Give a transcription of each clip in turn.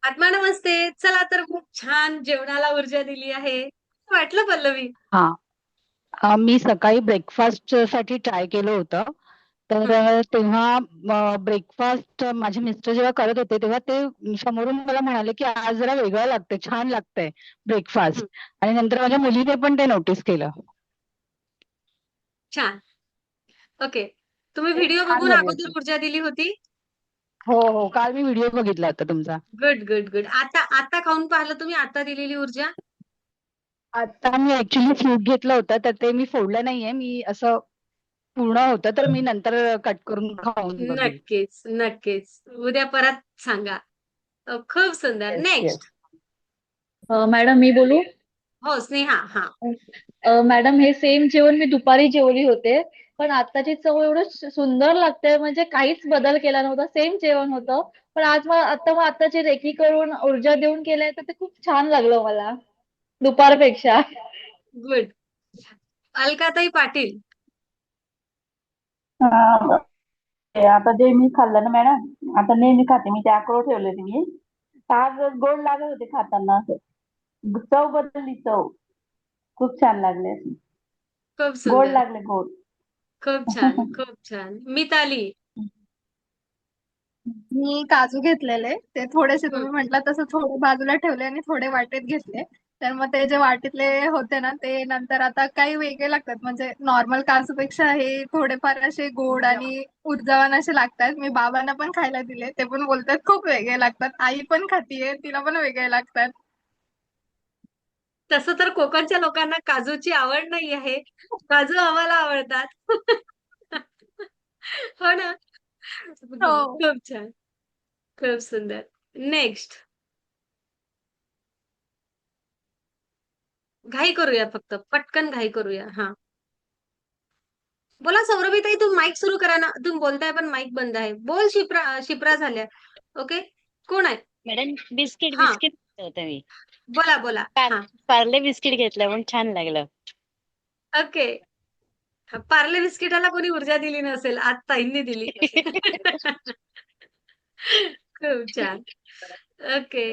आत्मा नमस्ते. चला तर खूप छान जेवणाला ऊर्जा दिली आहे. वाटलं पल्लवी? हा. मी सकाळी ब्रेकफास्ट साठी ट्राय केलं होतं. तर हं, तेव्हा ब्रेकफास्ट माझे मिस्टर जेव्हा करत होते तेव्हा ते समोरून मला म्हणाले की आज जरा वेगळं लागतंय, छान लागतंय हं. ब्रेकफास्ट. आणि नंतर माझ्या मुलीने पण ते नोटीस केलं. छान. ओके. तुम्ही ते व्हिडिओ छान बघून झाले अगोदर होते. ऊर्जा दिली होती? हो हो, काल मी व्हिडिओ बघितला होता तुमचा. Good, good, good. आता आता खाऊन पाहिलं तुम्ही आता दिलेली ऊर्जा? आता मी ऍक्च्युली फ्रूट घेतलं होतं तर ते मी फोडलं नाहीये, मी असं पूर्ण होतं तर मी नंतर कट करून खाऊन बघेल. नक्कीच, नक्कीच. उद्या परत सांगा. खूप सुंदर. Yes yes. नेक्स्ट. मॅडम मी बोलू? हो, स्नेहा. हां. मॅडम हे सेम जेवण मी दुपारी जेवली होते, पण आत्ताची चव एवढं सुंदर लागते, म्हणजे काहीच बदल केला नव्हता, सेम जेवण होतं. पण आज मला आत्ताची रेकी करून ऊर्जा देऊन केलंय तर ते खूप छान लागलं मला दुपारपेक्षा. गुड. अलकाताई पाटील. हा, ते आता जे मी खाल्लं ना मॅडम, आता नेहमी खाते मी, ते अक्रोड ठेवले होते मी. तर आज गोड लागत होते खाताना असं. चव बदलली चव. खूप छान लागले. खूप गोड सुंदर. लागले गोड. खूप छान, खूप छान. मिताली. मी काजू घेतलेले. ते थोडेसे हं. तुम्ही म्हटला तसं थोडे बाजूला ठेवले आणि थोडे वाटीत घेतले. तर मग ते जे वाटीतले होते ना, ते नंतर आता काही वेगळे लागतात. म्हणजे नॉर्मल काजूपेक्षा हे थोडेफार असे गोड आणि ऊर्जावान असे लागतात. मी बाबांना पण खायला दिले. ते पण बोलतात खूप वेगळे लागतात. आई पण खातीये, तिला पण वेगळे लागतात. तसं तर कोकणच्या लोकांना काजूची आवड नाही आहे. काजू आम्हाला आवडतात. हो ना? हो. खूप छान. खूप सुंदर. नेक्स्ट. घाई करूया फक्त. पटकन घाई करूया. हां. बोला सौरभीताई, तुम्ही माईक सुरू करा ना. तुम्ही बोलताय पण माईक बंद आहे. बोल शिप्रा शिप्रा झाल्या. ओके. कोण आहे? मॅडम बिस्किट हां. बिस्किट होतं मी. बोला, बोला. हां. पार्ले बिस्किट घेतलं पण छान लागलं. ओके. पार्ले बिस्किटाला कोणी ऊर्जा दिली नसेल. आज ताईंनी दिली. खूप छान. ओके.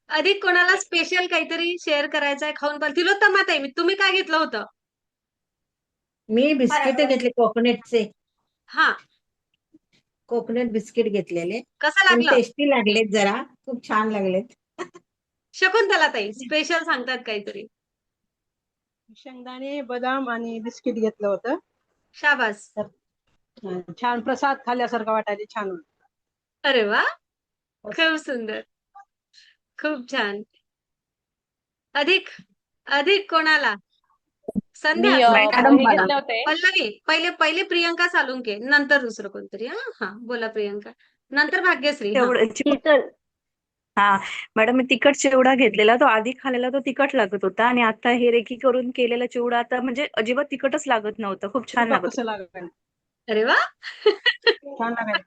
अधिक कोणाला स्पेशल काहीतरी शेअर करायचंय खाऊन पाहिलं. तिलोत्तमा ताई, तुम्ही काय घेतलं होतं? मी बिस्किट घेतले कोकोनटचे. हां. कोकोनट बिस्किट घेतलेले. कसं पण लागलं? टेस्टी लागलेत जरा. खूप छान लागलेत. शकुंतला ताई, स्पेशल सांगतात काहीतरी. शेंगदाणे, बदाम आणि बिस्किट घेतलं होतं. शाबास. तर छान प्रसाद खाल्ल्यासारखं वाटायला छान होतं. अरे वाह! खूप सुंदर. खूप छान. अधिक अधिक कोणाला? मी संध्या, मॅडम पोहे मला. घेतले होते. पल्लवी, पहिले पहिले प्रियंका सालुंके, नंतर दुसरं कोणतरी. हां, हां. बोला प्रियंका. नंतर भाग्यश्री. हां. तेवढं शीतल. हा. मॅडम मी तिखट चिवडा घेतलेला, तो आधी खाल्लेला तो तिखट लागत होता आणि आता हे रेकी करून केलेला चिवडा आता म्हणजे अजिबात तिखटच लागत नव्हतं, खूप छान बघा लागत कसं लागेल. अरे वाह! छान लागेल.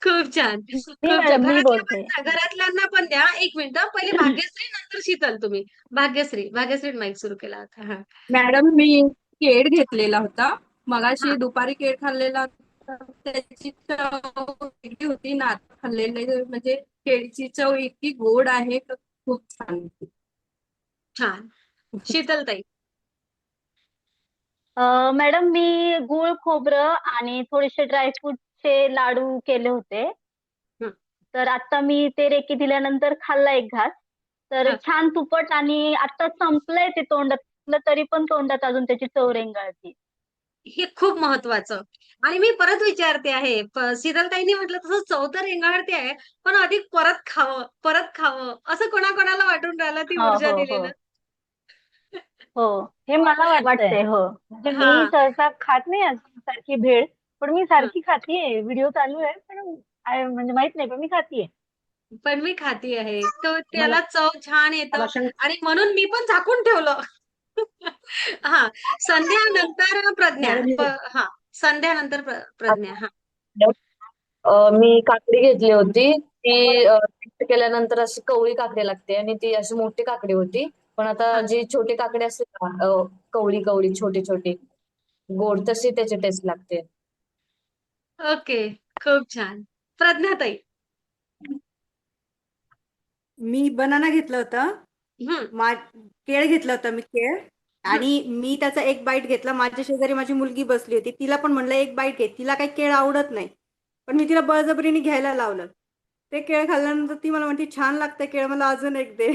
खूप छान. मी खूप छान. मॅडम मी बोलते. घरातल्यांना पण द्या. 1 मिनिट पहिले भाग्यश्री नंतर शीतल तुम्ही. भाग्यश्री. भाग्यश्री माईक सुरू केला होता. हां. मॅडम मी केळ घेतलेला होता. मगाशी हां. दुपारी केळ खाल्लेला होता. त्याची चव वेगळी होती ना, आता खाल्लेले म्हणजे केळीची चव इतकी गोड आहे तर खूप छान होती. छान. शीतल ताई. मॅडम मी गूळ खोबरं आणि थोडेसे ड्रायफ्रुटचे लाडू केले होते. हं. तर आता मी ते रेकी दिल्यानंतर खाल्ला एक घास. तर हां. छान तुपट आणि आता संपलंय ते तोंडातलं, तरी पण तोंडात अजून त्याची चव रेंगाळती. हे खूप महत्वाचं. आणि मी परत विचारते आहे, शीतलताईंनी म्हटलं तसं चव तर रेंगाळते आहे, पण अधिक परत खावं, असं कोणाकोणाला वाटून राहिलं ती हो ऊर्जा हो हो दिलेलं? हो, हे मला वाटतंय. हो, म्हणजे मी हां, सहसा खात नाही अजून सारखी भेळ, पण मी हं. सारखी खातीये. व्हिडिओ चालू आहे, पण म्हणजे माहित नाही, पण मी खातीये. पण मी खाती आहे. तो मला त्याला चव छान येतं मला शेंग आणि म्हणून मी पण झाकून ठेवलं. हां, संध्यानंतर प्रज्ञा. मॅडम हां, संध्यानंतर प्रज्ञा. हां. मी काकडी घेतली होती. ती टेस्ट केल्यानंतर अशी कवळी काकडी लागते आणि ती अशी मोठी काकडी होती. पण आता हां. जी छोटी काकडी असते ना, कवळी कवळी छोटी छोटी गोड, तशी त्याची टेस्ट लागते. ओके. खूप छान. प्रज्ञाताई. मी बनाना घेतलं होतं. हम्म केळ घेतलं होतं मी केळ. हम्म आणि मी त्याचा एक बाईट घेतला. माझ्या शेजारी माझी मुलगी बसली होती. तिला पण म्हणलं एक बाईट घे. तिला काही केळ आवडत नाही. पण मी तिला बळजबरीने घ्यायला लावलं. ते केळ खाल्ल्यानंतर ती मला म्हणते छान लागतं केळ, मला अजून एक दे.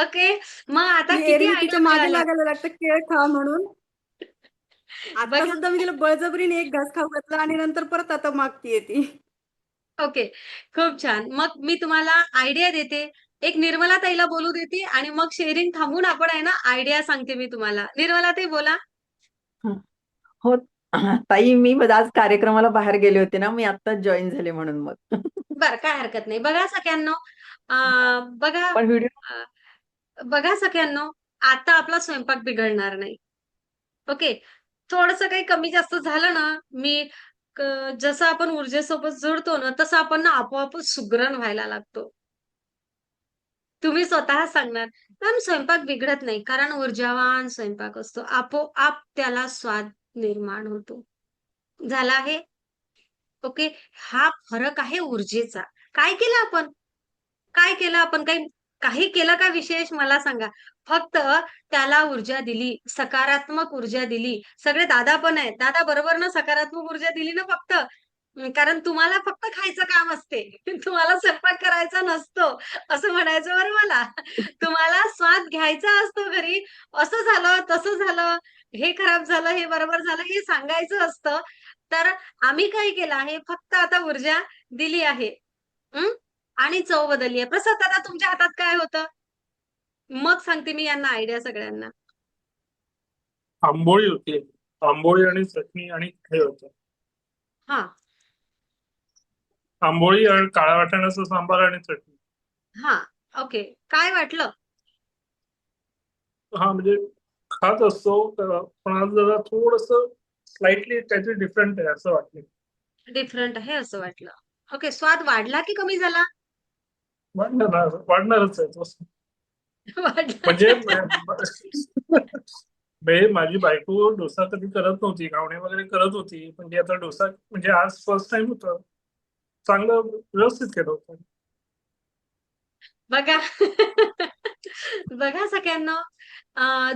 ओके. मग आता ती किती एरवी आयडिया तिच्या मागे मिळाल्या? लागायला लागतं केळ खा म्हणून. आता बघा. सुद्धा मी तिला बळजबरीने एक घास खाऊ घातला आणि नंतर परत आता मागतीये ती. ओके. खूप छान. मग मी तुम्हाला आयडिया देते. एक निर्मला ताईला बोलू देते आणि मग शेअरिंग थांबून आपण आहे ना आयडिया सांगते मी तुम्हाला. निर्मला ताई बोला. हो. ताई, मी आज कार्यक्रमाला बाहेर गेले होते ना, मी आत्ताच जॉईन झाले म्हणून मग. बरं, काय हरकत नाही. बघा सगळ्यांनो, बघा पण व्हिडिओ बघा सगळ्यांनो, आता आपला स्वयंपाक बिघडणार नाही. ओके. थोडंसं काही कमी जास्त झालं ना, जसं आपण ऊर्जेसोबत जुळतो ना, तसं आपण ना आपोआपच सुगरण व्हायला लागतो. तुम्ही स्वतः सांगणार, मॅम स्वयंपाक बिघडत नाही, कारण ऊर्जावान स्वयंपाक असतो. आपोआप त्याला स्वाद निर्माण होतो. झाला आहे? ओके. हा फरक आहे ऊर्जेचा. काय केलं आपण? काय केलं आपण? काही केलं का विशेष मला सांगा. फक्त त्याला ऊर्जा दिली, सकारात्मक ऊर्जा दिली. सगळे दादा पण आहेत. दादा बरोबर ना सकारात्मक ऊर्जा दिली ना फक्त? कारण तुम्हाला फक्त खायचं काम असते. तुम्हाला स्वयंपाक करायचा नसतो, असं म्हणायचं बरं मला. तुम्हाला स्वाद घ्यायचा असतो घरी. असं झालं, तसं झालं, हे खराब झालं, हे बरोबर झालं, हे सांगायचं असतं. तर आम्ही काय केलं आहे, फक्त आता ऊर्जा दिली आहे. हं? आणि चव बदलली आहे. प्रसाद दादा तुमच्या हातात काय होतं? मग सांगते मी यांना आयडिया सगळ्यांना. आंबोळी होती. आंबोळी आणि चटणी आणि हे होतं. हां, आंबोळी आणि काळ्या वाटाण्याचा सांबार आणि चटणी. हां. ओके. काय वाटलं? हा म्हणजे खात असतो पण आज जरा थोडस स्लाइटली त्याचे डिफरंट आहे असं वाटलं. डिफरंट आहे असं वाटलं. ओके. स्वाद वाढला की कमी झाला? वाढणारच आहे तो. वाढला. म्हणजे माझी बायको डोसा कधी करत नव्हती, घावणे वगैरे करत होती, पण ती आता डोसा म्हणजे आज फर्स्ट टाइम होतं, चांगलं व्यवस्थित केलं होतं. बघा. बघा सगळ्यांना,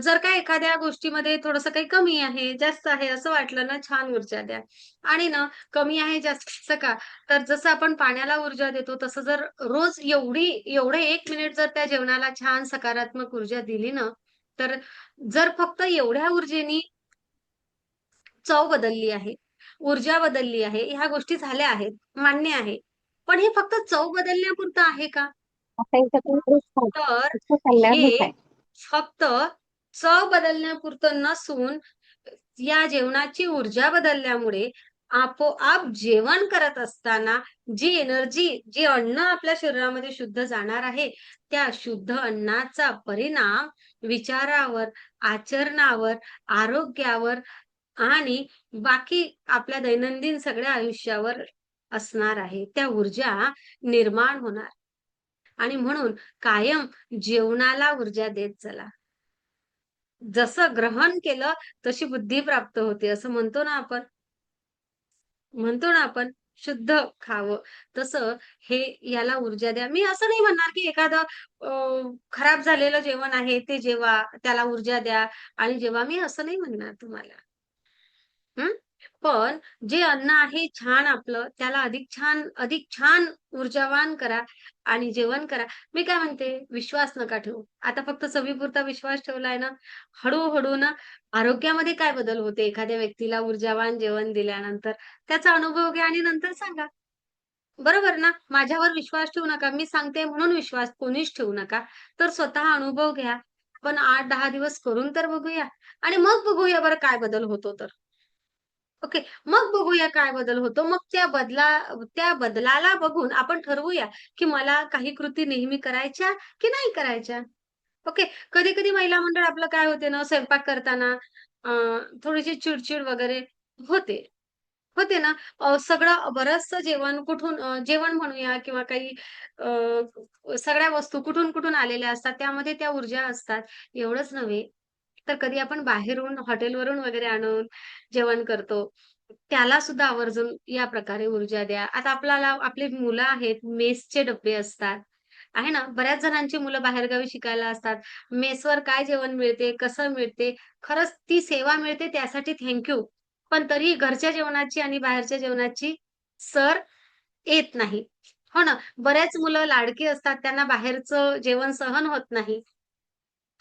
जर का एखाद्या गोष्टीमध्ये थोडंसं काही कमी आहे, जास्त आहे असं वाटलं ना, छान ऊर्जा द्या. आणि ना कमी आहे, जास्तीचं का, तर जसं आपण पाण्याला ऊर्जा देतो, तसं जर रोज एवढं 1 मिनिट जर त्या जेवणाला छान सकारात्मक ऊर्जा दिली ना, तर जर फक्त एवढ्या ऊर्जेनी चव बदलली आहे, ऊर्जा बदलली आहे, ह्या गोष्टी झाल्या आहेत, मान्य आहे. पण हे फक्त चव बदलण्यापुरतं आहे का? तर हे फक्त चव बदलण्यापुरतं नसून या जेवणाची ऊर्जा बदलल्यामुळे आपोआप जेवण करत असताना जी एनर्जी, जे अन्न आपल्या शरीरामध्ये शुद्ध जाणार आहे, त्या शुद्ध अन्नाचा परिणाम विचारावर, आचरणावर, आरोग्यावर आणि बाकी आपल्या दैनंदिन सगळ्या आयुष्यावर असणार आहे. त्या ऊर्जा निर्माण होणार. आणि म्हणून कायम जेवणाला ऊर्जा देत चला. जसं ग्रहण केलं तशी बुद्धी प्राप्त होते, असं म्हणतो ना आपण. शुद्ध खावं. तसं हे याला ऊर्जा द्या. मी असं नाही म्हणणार की एखादं खराब झालेलं जेवण आहे ते जेवा, त्याला ऊर्जा द्या आणि जेवा. मी असं नाही म्हणणार तुम्हाला. हं? पण जे अन्न आहे छान आपलं, त्याला अधिक छान ऊर्जावान करा आणि जेवण करा. मी काय म्हणते, विश्वास नका ठेवू. आता फक्त चवीपुरता विश्वास ठेवलाय ना, हळू-हळू ना आरोग्यामध्ये काय बदल होते एखाद्या व्यक्तीला ऊर्जावान जेवण दिल्यानंतर, त्याचा अनुभव घ्या आणि नंतर सांगा. बरोबर ना? माझ्यावर विश्वास ठेवू नका. मी सांगते म्हणून विश्वास कोणीच ठेवू नका. तर स्वतः अनुभव घ्या. आपण 8-10 दिवस करून तर बघूया आणि मग बघूया बरं काय बदल होतो तर. ओके. मग बघूया काय बदल होतो. मग त्या बदलाला बघून आपण ठरवूया, की मला काही कृती नेहमी करायच्या की नाही करायच्या. ओके. कधी-कधी महिला मंडळ आपलं काय होते ना, स्वयंपाक करताना अ, थोडीशी चिड वगैरे होते. होते ना. सगळं बरचसं जेवण जेवण म्हणूया किंवा काही सगळ्या वस्तू कुठून-कुठून आलेल्या असतात. त्यामध्ये त्या ऊर्जा असतात. एवढंच नव्हे, तर कधी आपण बाहेरून हॉटेलवरून वगैरे आणून जेवण करतो. त्याला सुद्धा आवर्जून या प्रकारे ऊर्जा द्या. आता आपल्याला आपली मुलं आहेत, मेसचे डब्बे असतात, आहे ना. बऱ्याच जणांची मुलं बाहेरगावी शिकायला असतात. मेसवर काय जेवण मिळते, कसं मिळते, खरंच ती सेवा मिळते त्यासाठी थँक पण तरीही घरच्या जेवणाची आणि बाहेरच्या जेवणाची सर येत नाही. हो ना. बऱ्याच मुलं लाडकी असतात, त्यांना बाहेरचं जेवण सहन होत नाही.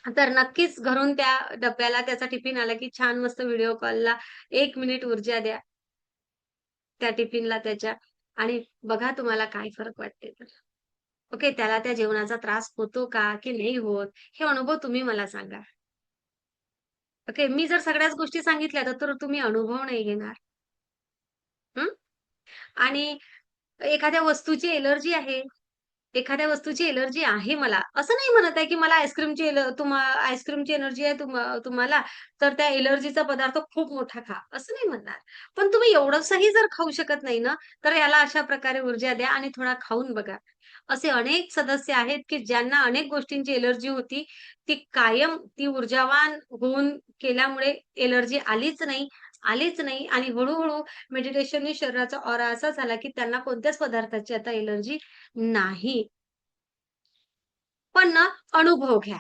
तर नक्कीच घरून त्या डब्याला त्याचा टिफिन आला, की छान मस्त व्हिडिओ कॉलला 1 मिनिट ऊर्जा द्या त्या टिफिनला त्याच्या आणि बघा तुम्हाला काय फरक वाटते तर. ओके. त्याला त्या जेवणाचा त्रास होतो का, की नाही होत? हे अनुभव तुम्ही मला सांगा. ओके. मी जर सगळ्याच गोष्टी सांगितल्या तर तुम्ही अनुभव नाही घेणार. हं. आणि एखाद्या वस्तूची एलर्जी आहे. एखाद्या वस्तूची एलर्जी आहे मला. असं नाही म्हणत आहे, की मला आईस्क्रीमची एलर्जी आहे तुम्हाला, तर त्या एलर्जीचा पदार्थ खूप मोठा खा. असं नाही म्हणणार. पण तुम्ही एवढंसही जर खाऊ शकत नाही ना, तर याला अशा प्रकारे ऊर्जा द्या आणि थोडा खाऊन बघा. असे अनेक सदस्य आहेत, की ज्यांना अनेक गोष्टींची एलर्जी होती. ती कायम ती ऊर्जावान होऊन केल्यामुळे एलर्जी आलीच नाही आणि हळू मेडिटेशनने शरीराचा ऑरा असा झाला, की त्यांना कोणत्याच पदार्थाची आता एलर्जी नाही. पण ना अनुभव घ्या.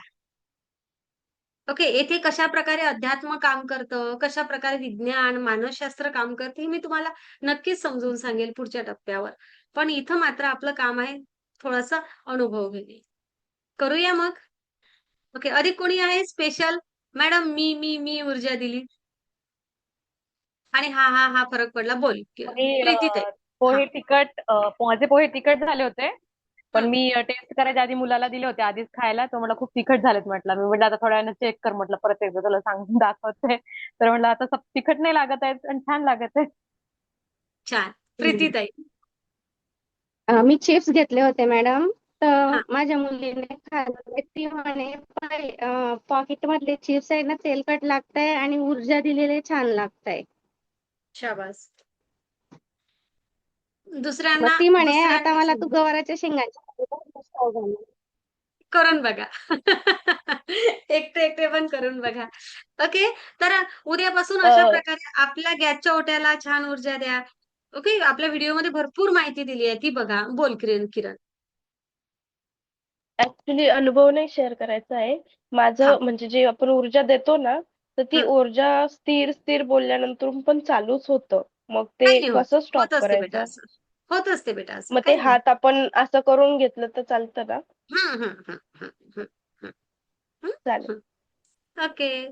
ओके. येथे कशाप्रकारे अध्यात्म काम करतं, कशाप्रकारे विज्ञान, मानसशास्त्र काम करते, हे मी तुम्हाला नक्कीच समजून सांगेल पुढच्या टप्प्यावर. पण इथं मात्र आपलं काम आहे थोडासा अनुभव घेणे. करूया मग? ओके. अधिक कोणी आहे स्पेशल? मॅडम मी ऊर्जा दिली आणि हा फरक पडला. बोल. आणि प्रीतीताई. हां. पोहे तिखट माझे पोहे तिखट झाले होते. पण हं. मी टेस्ट करायच्या आधी मुलाला दिले होते आधीच खायला. तो म्हटला खूप तिखट झालेत म्हटलं. मी म्हटलं आता थोड्या वेळानं चेक कर म्हटलं परत एकदा तुला सांगून दाखवते. तर म्हटलं आता सब तिखट नाही लागत आहेत आणि छान लागत आहे. छान. प्रीतीताई. मी चिप्स घेतले होते मॅडम. तर हां. माझ्या मुलीने खाल्ले. ती म्हणे पॉकेट मधले चिप्स आहे ना तेलकट लागतंय आणि ऊर्जा दिलेले छान लागतंय. शाबास. मग ती म्हणे आता दुसऱ्यांना मला तू सांगा. गवाराच्या शेंगाची खाऊ घाल. करून बघा. एकटे पण करून बघा. ओके. तर उद्यापासून अशा प्रकारे आपल्या गॅसच्या ओट्याला छान ऊर्जा द्या. ओके. आपल्या व्हिडिओमध्ये भरपूर माहिती दिली आहे ती बघा. बोल किरण. ऍक्च्युली अनुभव नाही शेअर करायचा आहे. हां. माझं म्हणजे जे आपण ऊर्जा देतो ना, तर ती हं. ऊर्जा स्थिर बोलल्यानंतर पण चालूच होतं. मग ते काही नाही होत. कसं स्टॉप होत असते बेटा करायचं? असं. होत असते बेटा असं. मग ते काही नाही. हात आपण असं करून घेतलं तर चालतं ना? हं. चालेल. ओके.